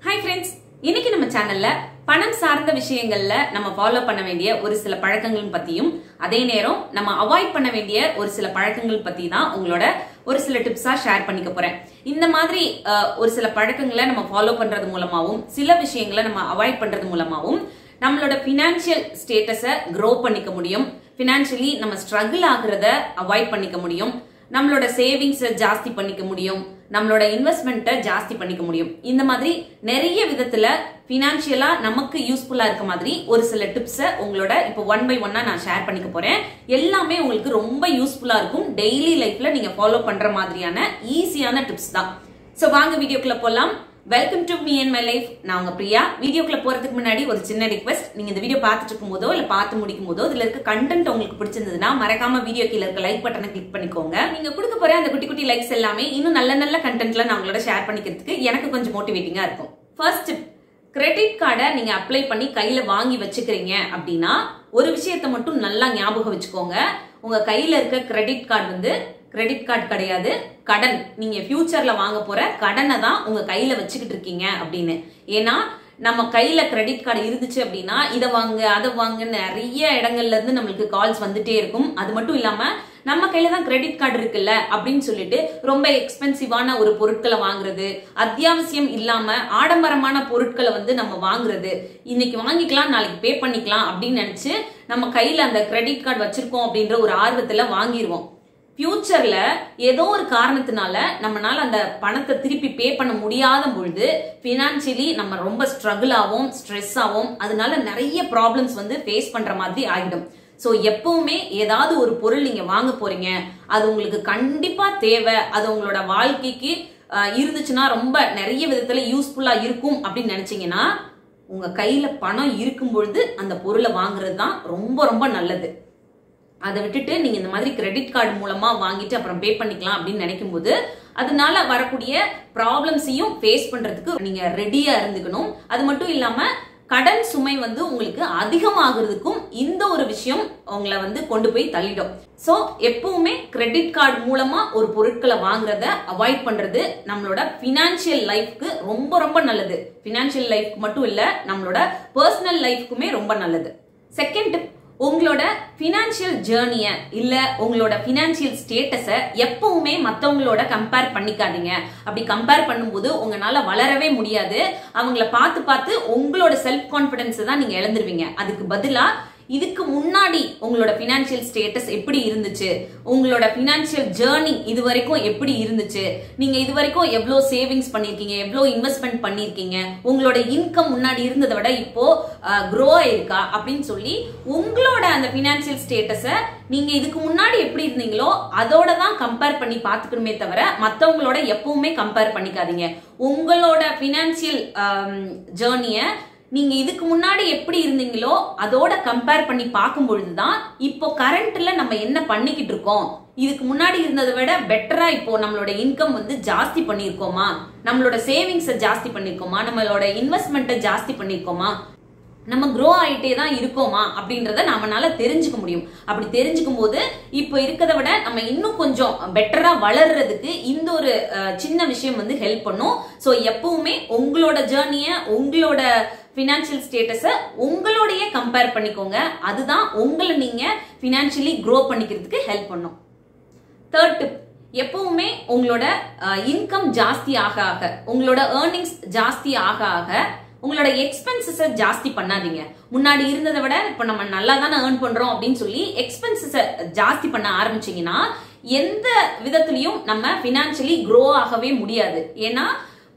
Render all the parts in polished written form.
Hi friends, இன்னைக்கு நம்ம சேனல்ல பணம் சார்ந்த விஷயங்கள்ல நம்ம ஃபாலோ பண்ண வேண்டிய ஒரு சில பழக்கங்கள் பத்தியும் அதே நேரம் நம்ம அவாய்ட் பண்ண வேண்டிய ஒரு சில பழக்கங்கள் பத்தி தான் உங்களோட ஒரு சில டிப்ஸா ஷேர் பண்ணிக்க போறேன். இந்த மாதிரி ஒரு சில பழக்கங்களை நம்ம ஃபாலோ பண்றது மூலமாவும் சில விஷயங்களை நம்ம அவாய்ட் பண்றது மூலமாவும் நம்மளோட ஃபினான்ஷியல் ஸ்டேட்டஸை க்ரோ பண்ணிக்க முடியும். ஃபினான்ஷியலி நம்ம ஸ்ட்ரகிள் ஆகுறத அவாய்ட் பண்ணிக்க முடியும். நம்மளோட சேவிங்ஸை ஜாஸ்தி பண்ணிக்க முடியும். நம்மளோட இன்வெஸ்ட்மெண்ட்டை ஜாஸ்தி பண்ணிக்க முடியும். இந்த மாதிரி நிறைய விதத்துல ஃபினான்ஷியலா நமக்கு யூஸ்ஃபுல்லா இருக்க மாதிரி ஒரு சில டிப்ஸை உங்களோட இப்போ ஒன் பை ஒன்னா நான் ஷேர் பண்ணிக்க போறேன். எல்லாமே உங்களுக்கு ரொம்ப யூஸ்ஃபுல்லா இருக்கும். டெய்லி லைஃப்ல நீங்க ஃபாலோ பண்ற மாதிரியான ஈஸியான டிப்ஸ் தான். சோ வாங்க வீடியோக்குள்ள போலாம். Welcome to me and my life. நான் உங்க பிரியா. வீடியோக்குள்ள போறதுக்கு முன்னாடி ஒரு சின்ன ரிக்வெஸ்ட். நீங்க இந்த வீடியோ பார்த்துட்டு இருக்கும் போதோ இல்ல பார்த்து முடிக்கும் போதோ இதுல இருக்க கண்டென்ட் உங்களுக்கு பிடிச்சிருந்ததுன்னா மறக்காம வீடியோ கீழ இருக்க லைக் பட்டனை கிளிக் பண்ணிக்கோங்க. நீங்க கொடுக்க போற அந்த குட்டி குட்டி லைக்ஸ் எல்லாமே இன்னும் நல்ல நல்ல கண்டென்ட்ல நான் உங்களோட ஷேர் பண்ணிக்கிறதுக்கு எனக்கு கொஞ்சம் மோட்டிவேட்டிங்கா இருக்கும். ஃபர்ஸ்ட், கிரெடிட் கார்டை நீங்க அப்ளை பண்ணி கையில வாங்கி வச்சுக்கிறீங்க அப்படின்னா ஒரு விஷயத்த மட்டும் நல்லா ஞாபகம் வச்சுக்கோங்க. உங்க கையில இருக்க கிரெடிட் கார்டு வந்து கிரெடிட் கார்டு கிடையாது, கடன். நீங்க ஃபியூச்சர்ல வாங்க போற கடனை தான் உங்க கையில வச்சுக்கிட்டு இருக்கீங்க அப்படின்னு. ஏன்னா நம்ம கையில கிரெடிட் கார்டு இருந்துச்சு அப்படின்னா இதை வாங்க அதை வாங்க நிறைய இடங்கள்ல இருந்து நம்மளுக்கு கால்ஸ் வந்துட்டே இருக்கும். அது மட்டும் இல்லாம நம்ம கையில தான் கிரெடிட் கார்டு இருக்குல்ல அப்படின்னு சொல்லிட்டு ரொம்ப எக்ஸ்பென்சிவான ஒரு பொருட்களை வாங்குறது, அத்தியாவசியம் இல்லாம ஆடம்பரமான பொருட்களை வந்து நம்ம வாங்குறது, இன்னைக்கு வாங்கிக்கலாம் நாளைக்கு பே பண்ணிக்கலாம் அப்படின்னு நினைச்சு நம்ம கையில அந்த கிரெடிட் கார்டு வச்சிருக்கோம் அப்படின்ற ஒரு ஆர்வத்துல வாங்கிடுவோம். ஃபியூச்சர்ல ஏதோ ஒரு காரணத்தினால நம்மளால அந்த பணத்தை திருப்பி பே பண்ண முடியாத பொழுது பினான்சியலி நம்ம ரொம்ப ஸ்ட்ரகிள் ஆகும், ஸ்ட்ரெஸ் ஆகும். அதனால நிறைய ப்ராப்ளம்ஸ் வந்து ஃபேஸ் பண்ற மாதிரி ஆகிடும். சோ எப்பவுமே ஏதாவது ஒரு பொருள் நீங்க வாங்க போறீங்க, அது உங்களுக்கு கண்டிப்பா தேவை, அது உங்களோட வாழ்க்கைக்கு இருந்துச்சுன்னா ரொம்ப நிறைய விதத்துல யூஸ்ஃபுல்லா இருக்கும் அப்படின்னு நினைச்சீங்கன்னா உங்க கையில பணம் இருக்கும் பொழுது அந்த பொருளை வாங்குறது தான் ரொம்ப ரொம்ப நல்லது. அதை விட்டுட்டு நீங்க இந்த மாதிரி கிரெடிட் கார்டு மூலமா வாங்கிட்டு அப்புறம் பே பண்ணிக்கலாம் அப்படின்னு நினைக்கும் போது அதனால வரக்கூடிய ப்ராப்ளம்ஸையும் ஃபேஸ் பண்றதுக்கு நீங்க ரெடியா இருந்துக்கணும். அது மட்டும் இல்லாம கடன் சுமை வந்து உங்களுக்கு அதிகமாகிறதுக்கும் இந்த ஒரு விஷயம் உங்களை வந்து கொண்டு போய் தள்ளிடும். சோ எப்பவுமே கிரெடிட் கார்டு மூலமா ஒரு பொருட்களை வாங்குறத அவாய்ட் பண்றது நம்மளோட பினான்சியல் லைஃப்க்கு ரொம்ப ரொம்ப நல்லது. பினான்சியல் லைஃப்க்கு மட்டும் இல்ல, நம்மளோட பர்சனல் லைஃப்க்குமே ரொம்ப நல்லது. செகண்ட் டிப், உங்களோட பினான்சியல் ஜேர்னிய இல்ல உங்களோட பினான்சியல் ஸ்டேட்டஸை எப்பவுமே மத்தவங்களோட கம்பேர் பண்ணிக்காதீங்க. அப்படி கம்பேர் பண்ணும்போது உங்களால வளரவே முடியாது. அவங்கள பார்த்து பார்த்து உங்களோட செல்ஃப் கான்பிடன்ஸ் தான் நீங்க இழந்துருவீங்க. அதுக்கு பதிலா இதுக்கு முன்னாடி உங்களோட பினான்சியல் ஸ்டேட்டஸ் எப்படி இருந்துச்சு, உங்களோட பினான்சியல் ஜேர்னி இது வரைக்கும் எப்படி இருந்துச்சு, நீங்க இது வரைக்கும் எவ்வளவு சேவிங்ஸ் பண்ணிருக்கீங்க, எவ்வளவு இன்வெஸ்ட்மெண்ட் பண்ணிருக்கீங்க, உங்களோட இன்கம் முன்னாடி இருந்ததை விட இப்போ க்ரோ ஆயிருக்கா அப்படின்னு சொல்லி உங்களோட அந்த பினான்சியல் ஸ்டேட்டஸை நீங்க இதுக்கு முன்னாடி எப்படி இருந்தீங்களோ அதோட தான் கம்பேர் பண்ணி பாத்துக்கணுமே தவிர மத்தவங்களோட எப்பவுமே கம்பேர் பண்ணிக்காதீங்க. உங்களோட பினான்சியல் ஜேர்னிய நீங்க இதுக்கு முன்னாடி எப்படி இருந்தீங்களோ அதோட கம்பேர் பண்ணி பார்க்கும் பொழுதுதான் இப்போ கரண்ட்ல நம்ம என்ன பண்ணிக்கிட்டு இருக்கோம், இதுக்கு முன்னாடி இருந்ததை விட பெட்டரா இப்போ நம்மளோட இன்கம் வந்து ஜாஸ்தி பண்ணிருக்கோமா, நம்மளோட சேவிங்ஸை ஜாஸ்தி பண்ணிருக்கோமா, நம்மளோட இன்வெஸ்ட்மெண்ட்டை ஜாஸ்தி பண்ணிருக்கோமா, நம்ம க்ரோ ஆயிட்டே தான் இருக்கோமா அப்படின்றத நம்மளால தெரிஞ்சுக்க முடியும். அப்படி தெரிஞ்சுக்கும் போது இப்போ இருக்கிறத விட நம்ம இன்னும் கொஞ்சம் பெட்டரா வளர்றதுக்கு இந்த ஒரு சின்ன விஷயம் வந்து ஹெல்ப் பண்ணும். சோ எப்பவுமே உங்களோட ஜேர்னிய உங்களோட பினான்சியல் ஸ்டேட்டஸை உங்களோடய கம்பேர் பண்ணிக்கோங்க. அதுதான் உங்களை நீங்க பினான்சியலி க்ரோ பண்ணிக்கிறதுக்கு ஹெல்ப் பண்ணும். தேர்ட் டிப், எப்பவுமே உங்களோட இன்கம் ஜாஸ்தி ஆக ஆக, உங்களோட ஏர்னிங்ஸ் ஜாஸ்தி ஆக ஆக உங்களோட எக்ஸ்பென்சஸை ஜாஸ்தி பண்ணாதீங்க. முன்னாடி இருந்ததை விட இப்ப நம்ம நல்லா தானே ஏர்ன் பண்றோம் அப்படின்னு சொல்லி எக்ஸ்பென்சஸை ஜாஸ்தி பண்ண ஆரம்பிச்சீங்கன்னா எந்த விதத்திலையும் நம்ம பினான்சியலி க்ரோ ஆகவே முடியாது. ஏன்னா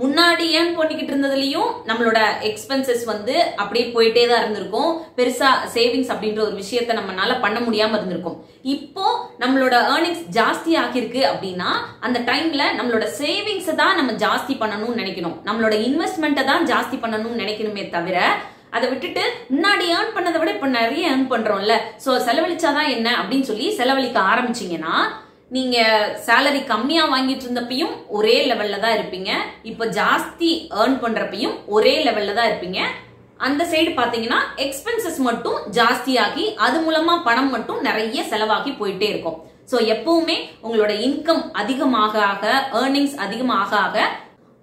முன்னாடி ஏன் பண்ணிக்கிட்டு இருந்ததுலயும் நம்மளோட எக்ஸ்பென்சஸ் வந்து அப்படியே போயிட்டே தான் இருந்திருக்கும். பெருசா சேவிங்ஸ் அப்படின்ற ஒரு விஷயத்த நம்மளால பண்ண முடியாம இருந்திருக்கும். இப்போ நம்மளோட ஏர்னிங்ஸ் ஜாஸ்தி ஆகிருக்கு அப்படின்னா அந்த டைம்ல நம்மளோட சேவிங்ஸ் தான் நம்ம ஜாஸ்தி பண்ணணும்னு நினைக்கணும், நம்மளோட இன்வெஸ்ட்மெண்ட்டை தான் ஜாஸ்தி பண்ணணும்னு நினைக்கணுமே தவிர அதை விட்டுட்டு முன்னாடி ஏர்ன் பண்ணதை விட இப்ப நிறைய ஏர்ன் பண்றோம்ல, சோ செலவழிச்சாதான் என்ன அப்படின்னு சொல்லி செலவழிக்க ஆரம்பிச்சீங்கன்னா நீங்க சேலரி கம்மியா வாங்கிட்டு இருந்தப்பையும் ஒரே லெவல்ல தான் இருப்பீங்க, இப்ப ஜாஸ்தி ஏர்ன் பண்றப்பையும் ஒரே லெவல்ல தான் இருப்பீங்க. அந்த சைடு பாத்தீங்கன்னா எக்ஸ்பென்சஸ் மட்டும் ஜாஸ்தியாகி அது மூலமா பணம் மட்டும் நிறைய செலவாகி போயிட்டே இருக்கும். சோ எப்பவுமே உங்களோட இன்கம் அதிகமாக ஆக, ஏர்னிங்ஸ் அதிகமாக ஆக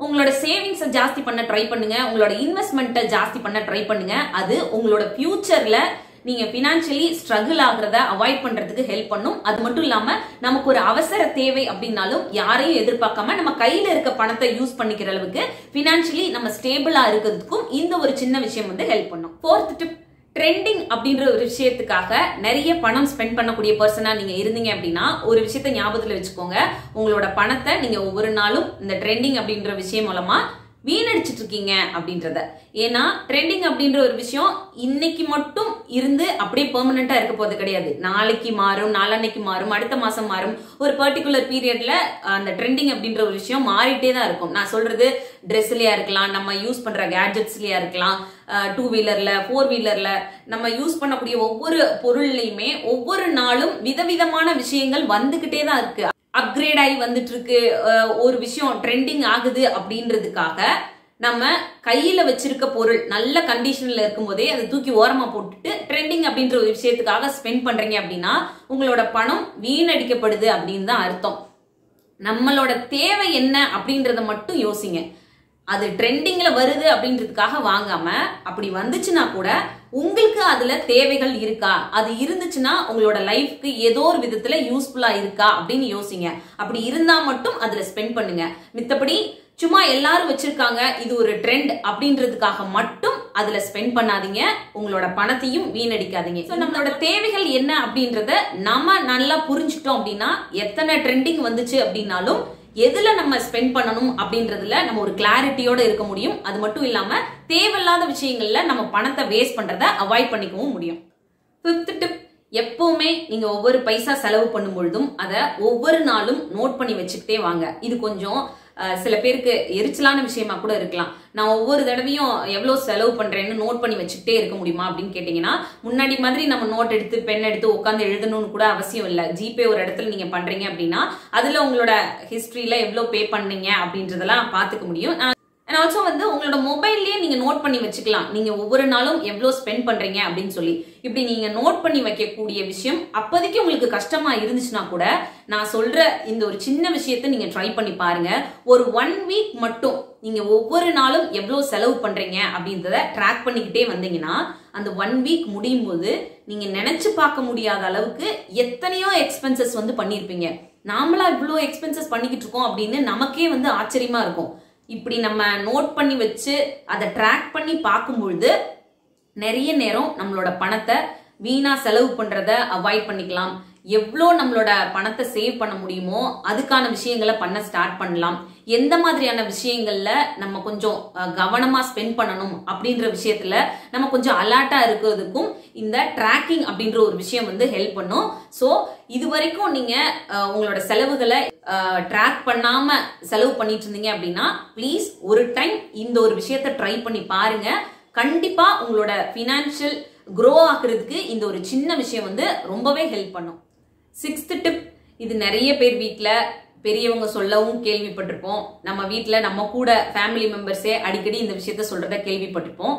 உங்களோட சேவிங்ஸ் ஜாஸ்தி பண்ண ட்ரை பண்ணுங்க, உங்களோட இன்வெஸ்ட்மெண்ட்டை ஜாஸ்தி பண்ண ட்ரை பண்ணுங்க. அது உங்களோட ஃபியூச்சர்ல நீங்க பினான்சியலி ஸ்ட்ரகிள் ஆகுறத அவாய்ட் பண்றதுக்கு ஹெல்ப் பண்ணும். அது மட்டும் இல்லாம நமக்கு ஒரு அவசர தேவை அப்படின்னாலும் யாரையும் எதிர்பார்க்காம நம்ம கையில இருக்க பணத்தை யூஸ் பண்ணிக்கிற அளவுக்கு பினான்சியலி நம்ம ஸ்டேபிளா இருக்கிறதுக்கும் இந்த ஒரு சின்ன விஷயம் வந்து ஹெல்ப் பண்ணும். 4th டிப், ட்ரெண்டிங் அப்படின்ற ஒரு விஷயத்துக்காக நிறைய பணம் ஸ்பெண்ட் பண்ணக்கூடிய பர்சனா நீங்க இருந்தீங்க அப்படின்னா ஒரு விஷயத்த ஞாபகத்துல வச்சுக்கோங்க. உங்களோட பணத்தை நீங்க ஒவ்வொரு நாளும் இந்த ட்ரெண்டிங் அப்படின்ற விஷயம் மூலமா வீணடிச்சிட்டு இருக்கீங்க அப்படின்றத. ஏன்னா ட்ரெண்டிங் அப்படின்ற ஒரு விஷயம் இன்னைக்கு மட்டும் இருந்து அப்படியே பெர்மனண்டா இருக்க போறது கிடையாது. நாளைக்கு மாறும், நாளன்னைக்கு மாறும், அடுத்த மாசம் மாறும். ஒரு பர்டிகுலர் பீரியட்ல அந்த ட்ரெண்டிங் அப்படின்ற ஒரு விஷயம் மாறிட்டே தான் இருக்கும். நான் சொல்றது ட்ரெஸ்லயா இருக்கலாம், நம்ம யூஸ் பண்ற கேட்ஜெட்ஸ்லயா இருக்கலாம், 2 வீலர்ல 4 வீலர்ல நம்ம யூஸ் பண்ணக்கூடிய ஒவ்வொரு பொருள்லயுமே ஒவ்வொரு நாளும் விதவிதமான விஷயங்கள் வந்துகிட்டே தான் இருக்கு. அப்கிரேட் ஆகி வந்துட்டு இருக்கு. ஒரு விஷயம் ட்ரெண்டிங் ஆகுது அப்படின்றதுக்காக நம்ம கையில வச்சிருக்க பொருள் நல்ல கண்டிஷன்ல இருக்கும் போதே அதை தூக்கி ஓரமா போட்டுட்டு ட்ரெண்டிங் அப்படின்ற ஒரு விஷயத்துக்காக ஸ்பெண்ட் பண்றீங்க அப்படின்னா உங்களோட பணம் வீணடிக்கப்படுது அப்படின்னு தான் அர்த்தம். நம்மளோட தேவை என்ன அப்படின்றத மட்டும் யோசிங்க. அது ட்ரெண்டிங்ல வருது அப்படின்றதுக்காக வாங்காம, அப்படி வந்துச்சுன்னா கூட உங்களுக்கு அதுல தேவைகள் இருக்கா, அது இருந்துச்சுன்னா உங்களோட லைஃப்க்கு ஏதோ ஒரு விதத்துல யூஸ்ஃபுல்லா இருக்கா அப்படின்னு யோசிங்க. அப்படி இருந்தா மட்டும் அதுல ஸ்பெண்ட் பண்ணுங்க. மித்தபடி சும்மா எல்லாரும் வச்சிருக்காங்க இது ஒரு ட்ரெண்ட் அப்படின்றதுக்காக மட்டும் அதுல ஸ்பெண்ட் பண்ணாதீங்க. உங்களோட பணத்தையும் வீணடிக்காதீங்க. சோ நம்மளோட தேவைகள் என்ன அப்படின்றத நம்ம நல்லா புரிஞ்சுட்டோம் அப்படின்னா எத்தனை ட்ரெண்டிங் வந்துச்சு அப்படின்னாலும் எதுல நம்ம ஸ்பெண்ட் பண்ணணும் அப்படின்றதுல நம்ம ஒரு கிளாரிட்டியோட இருக்க முடியும். அது மட்டும் இல்லாம தேவையில்லாத விஷயங்கள்ல நம்ம பணத்தை வேஸ்ட் பண்றத அவாய்ட் பண்ணிக்கவும் முடியும். 5th டிப், எப்பவுமே நீங்க ஒவ்வொரு பைசா செலவு பண்ணும் பொழுதும் அதை ஒவ்வொரு நாளும் நோட் பண்ணி வச்சுக்கிட்டே வாங்க. இது கொஞ்சம் சில பேருக்கு எரிச்சலான விஷயமா கூட இருக்கலாம். நான் ஒவ்வொரு தடவையும் எவ்வளவு செலவு பண்றேன்னு நோட் பண்ணி வச்சுக்கிட்டே இருக்க முடியுமா அப்படின்னு கேட்டீங்கன்னா, முன்னாடி மாதிரி நம்ம நோட் எடுத்து பென் எடுத்து உட்காந்து எழுதணும்னு கூட அவசியம் இல்லை. ஜிபே ஒரு இடத்துல நீங்க பண்றீங்க அப்படின்னா அதுல உங்களோட ஹிஸ்டரியில எவ்வளவு பே பண்ணீங்க அப்படின்றதெல்லாம் பாத்துக்க முடியும். அண்ட் ஆல்சோ வந்து உங்களோட மொபைல்லயே நீங்க நோட் பண்ணி வச்சுக்கலாம், நீங்க ஒவ்வொரு நாளும் எவ்வளவு ஸ்பெண்ட் பண்றீங்க அப்படின்னு சொல்லி. இப்படி நீங்க நோட் பண்ணி வைக்கக்கூடிய விஷயம் அப்போதைக்கு உங்களுக்கு கஷ்டமா இருந்துச்சுன்னா கூட நான் சொல்ற இந்த ஒரு சின்ன விஷயத்த நீங்க ட்ரை பண்ணி பாருங்க. ஒரு 1 வீக் மட்டும் நீங்க ஒவ்வொரு நாளும் எவ்வளவு செலவு பண்றீங்க அப்படின்றத ட்ராக் பண்ணிக்கிட்டே வந்தீங்கன்னா அந்த 1 வீக் முடியும் போது நீங்க நினைச்சு பார்க்க முடியாத அளவுக்கு எத்தனையோ எக்ஸ்பென்சஸ் வந்து பண்ணிருப்பீங்க. நாமளா இவ்வளவு எக்ஸ்பென்சஸ் பண்ணிக்கிட்டு இருக்கோம் அப்படின்னு நமக்கே வந்து ஆச்சரியமா இருக்கும். இப்படி நம்ம நோட் பண்ணி வச்சு அதை ட்ராக் பண்ணி பார்க்கும்பொழுது நிறைய நேரம் நம்மளோட பணத்தை வீணா செலவு பண்றத அவாய்ட் பண்ணிக்கலாம். எவ்வளோ நம்மளோட பணத்தை சேவ் பண்ண முடியுமோ அதுக்கான விஷயங்களை பண்ண ஸ்டார்ட் பண்ணலாம். எந்த மாதிரியான விஷயங்கள்ல நம்ம கொஞ்சம் கவனமா ஸ்பெண்ட் பண்ணணும் அப்படின்ற விஷயத்துல நம்ம கொஞ்சம் அலர்ட்டா இருக்கிறதுக்கும் இந்த ட்ராக்கிங் அப்படின்ற ஒரு விஷயம் வந்து ஹெல்ப் பண்ணும். ஸோ இது வரைக்கும் நீங்க உங்களோட செலவுகளை ட்ராக் பண்ணாம செலவு பண்ணிட்டு இருந்தீங்க அப்படின்னா ப்ளீஸ் ஒரு டைம் இந்த ஒரு விஷயத்த ட்ரை பண்ணி பாருங்க. கண்டிப்பா உங்களோட ஃபினான்ஷியல் க்ரோ ஆக்குறதுக்கு இந்த ஒரு சின்ன விஷயம் வந்து ரொம்பவே ஹெல்ப் பண்ணும். 6th டிப், இது நிறைய பேர் வீட்ல பெரியவங்க சொல்லவும் கேள்விப்பட்டிருப்போம். நம்ம வீட்ல நம்ம கூட ஃபேமிலி மெம்பர்ஸே அடிக்கடி இந்த விஷயத்த சொல்றத கேள்விப்பட்டிருப்போம்.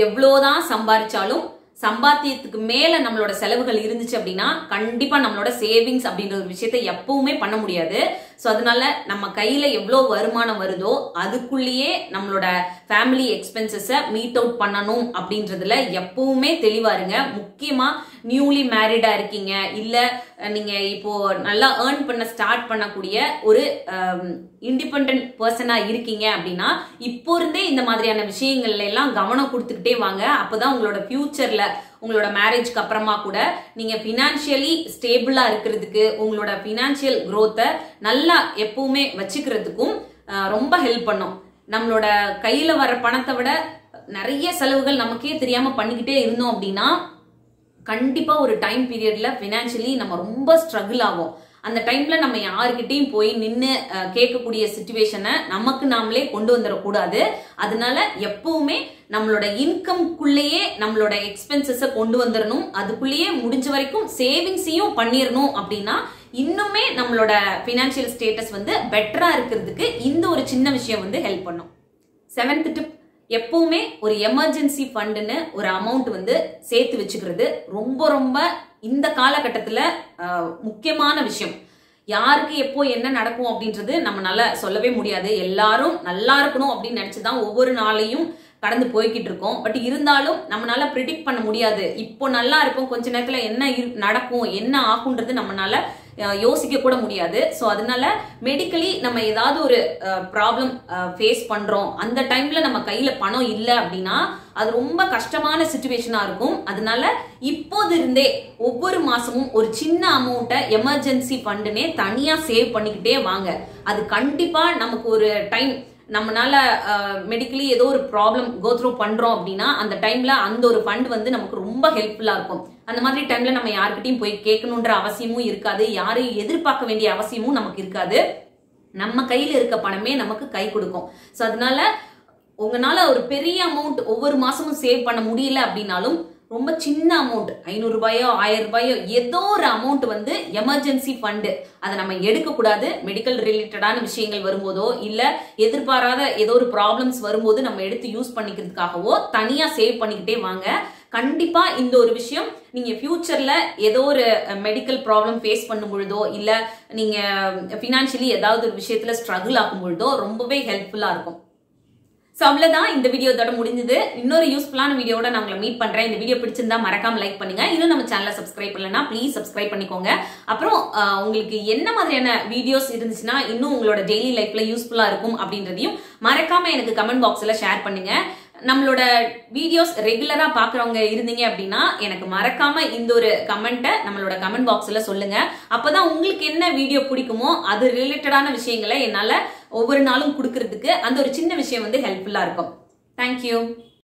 எவ்வளவுதான் சம்பாதிச்சாலும் சம்பாத்தியத்துக்கு மேல நம்மளோட செலவுகள் இருந்துச்சு அப்படின்னா கண்டிப்பா நம்மளோட சேவிங்ஸ் அப்படின்ற ஒரு விஷயத்த எப்பவுமே பண்ண முடியாது. சோ அதனால நம்ம கையில எவ்வளவு வருமானம் வருதோ அதுக்குள்ளேயே நம்மளோட ஃபேமிலி எக்ஸ்பென்சஸ மீட் அவுட் பண்ணணும் அப்படின்றதுல எப்பவுமே தெளிவா இருங்க. முக்கியமா நியூலி மேரிடா இருக்கீங்க, இல்ல நீங்க இப்போ நல்லா ஏர்ன் பண்ண ஸ்டார்ட் பண்ணக்கூடிய ஒரு இண்டிபெண்டன்ட் பர்சனா இருக்கீங்க அப்படின்னா இப்போ இருந்தே இந்த மாதிரியான விஷயங்கள்ல எல்லாம் கவனம் கொடுத்துக்கிட்டே வாங்க. அப்பதான் உங்களோட ஃபியூச்சர்ல உங்களோட மேரேஜ்க்கு அப்புறமா கூட நீங்க பினான்சியலி ஸ்டேபிளா இருக்கிறதுக்கு உங்களோட பினான்சியல் growth-ஐ நல்லா எப்பவுமே வச்சுக்கிறதுக்கும் ரொம்ப ஹெல்ப் பண்ணும். நம்மளோட கையில வர பணத்தை விட நிறைய செலவுகள் நமக்கே தெரியாம பண்ணிக்கிட்டே இருந்தோம் அப்படின்னா கண்டிப்பா ஒரு டைம் பீரியட்ல பினான்சியலி நம்ம ரொம்ப ஸ்ட்ரகிள் ஆகும். அந்த டைம்ல நம்ம யாருக்கிட்டையும் போய் நின்று கேட்கக்கூடிய சிச்சுவேஷனை நமக்கு நாமளே கொண்டு வந்துடக்கூடாது. அதனால எப்பவுமே நம்மளோட இன்கம்குள்ளேயே நம்மளோட எக்ஸ்பென்சஸை கொண்டு வந்துடணும். அதுக்குள்ளேயே முடிஞ்ச வரைக்கும் சேவிங்ஸையும் பண்ணிடணும். அப்படின்னா இன்னுமே நம்மளோட பினான்சியல் ஸ்டேட்டஸ் வந்து பெட்டரா இருக்கிறதுக்கு இந்த ஒரு சின்ன விஷயம் வந்து ஹெல்ப் பண்ணும். 7th டிப், எப்பவுமே ஒரு எமர்ஜென்சி ஃபண்டுன்னு ஒரு அமௌண்ட் வந்து சேர்த்து வச்சுக்கிறது ரொம்ப ரொம்ப இந்த காலகட்டத்துல முக்கியமான விஷயம். யாருக்கு எப்போ என்ன நடக்கும் அப்படின்றது நம்மளால சொல்லவே முடியாது. எல்லாரும் நல்லா இருக்கணும் அப்படின்னு நினைச்சுதான் ஒவ்வொரு நாளையும் கடந்து போய்கிட்டு இருக்கோம். பட் இருந்தாலும் நம்மளால ப்ரிடிக்ட் பண்ண முடியாது. இப்போ நல்லா இருக்கும், கொஞ்ச நேரத்துல என்ன நடக்கும், என்ன ஆகுன்றது நம்மளால யோசிக்க கூட முடியாது. ஸோ அதனால மெடிக்கலி நம்ம ஏதாவது ஒரு ப்ராப்ளம் ஃபேஸ் பண்றோம், அந்த டைம்ல நம்ம கையில பணம் இல்லை அப்படின்னா அது ரொம்ப கஷ்டமான சிச்சுவேஷனா இருக்கும். அதனால இப்போது இருந்தே ஒவ்வொரு மாசமும் ஒரு சின்ன அமௌண்ட்டை எமர்ஜென்சி ஃபண்டுனே தனியா சேவ் பண்ணிக்கிட்டே வாங்க. அது கண்டிப்பா நமக்கு ஒரு டைம் நம்மளால மெடிக்கலி ஏதோ ஒரு ப்ராப்ளம் கோ த்ரூ பண்றோம் அப்படின்னா அந்த டைம்ல அந்த ஒரு ஃபண்ட் வந்து நமக்கு ரொம்ப ஹெல்ப்ஃபுல்லா இருக்கும். அந்த மாதிரி டைம்ல நம்ம யாருக்கிட்டையும் போய் கேட்கணுன்ற அவசியமும் இருக்காது, யாரையும் எதிர்பார்க்க வேண்டிய அவசியமும் நமக்கு இருக்காது. நம்ம கையில இருக்க பணமே நமக்கு கை கொடுக்கும். ஸோ அதனால உங்களால ஒரு பெரிய அமௌண்ட் ஒவ்வொரு மாசமும் சேவ் பண்ண முடியல அப்படின்னாலும் ரொம்ப சின்ன அமௌண்ட், 500 ரூபாயோ 1000 ரூபாயோ ஏதோ ஒரு அமௌண்ட் வந்து எமர்ஜென்சி ஃபண்டு, அதை நம்ம எடுக்க கூடாது. மெடிக்கல் ரிலேட்டடான விஷயங்கள் வரும்போதோ இல்ல எதிர்பாராத ஏதோ ஒரு ப்ராப்ளம்ஸ் வரும்போது நம்ம எடுத்து யூஸ் பண்ணிக்கிறதுக்காகவோ தனியா சேவ் பண்ணிக்கிட்டே வாங்க. கண்டிப்பா இந்த ஒரு விஷயம் நீங்க ஃபியூச்சர்ல ஏதோ ஒரு மெடிக்கல் ப்ராப்ளம் ஃபேஸ் பண்ணும் பொழுதோ இல்ல நீங்க பினான்சியலி ஏதாவது ஒரு விஷயத்துல ஸ்ட்ரகிள் ஆகும் பொழுதோ ரொம்பவே ஹெல்ப்ஃபுல்லா இருக்கும். சோ அவ்வளவுதான், இந்த வீடியோ இதோட முடிஞ்சது. இன்னொரு யூஸ்ஃபுல்லான வீடியோட நான் உங்களை மீட் பண்றேன். இந்த வீடியோ பிடிச்சிருந்தா மறக்காம லைக் பண்ணுங்க. இன்னும் நம்ம சேனலை சப்ஸ்கிரைப் பண்ணலன்னா ப்ளீஸ் சப்ஸ்கிரைப் பண்ணிக்கோங்க. அப்புறம் உங்களுக்கு என்ன மாதிரியான வீடியோஸ் இருந்துச்சுன்னா இன்னும் உங்களோட டெய்லி லைஃப்ல யூஸ்ஃபுல்லா இருக்கும் அப்படின்றதையும் மறக்காம எனக்கு கமெண்ட் பாக்ஸ்ல ஷேர் பண்ணுங்க. நம்மளோட வீடியோஸ் ரெகுலரா பாக்குறவங்க இருந்தீங்க அப்படின்னா எனக்கு மறக்காம இந்த ஒரு கமெண்ட்டை நம்மளோட கமெண்ட் பாக்ஸ்ல சொல்லுங்க. அப்பதான் உங்களுக்கு என்ன வீடியோ பிடிக்குமோ அது ரிலேட்டடான விஷயங்களை என்னால ஒவ்வொரு நாளும் கொடுக்கறதுக்கு அந்த ஒரு சின்ன விஷயம் வந்து ஹெல்ப்ஃபுல்லா இருக்கும். தேங்க்யூ.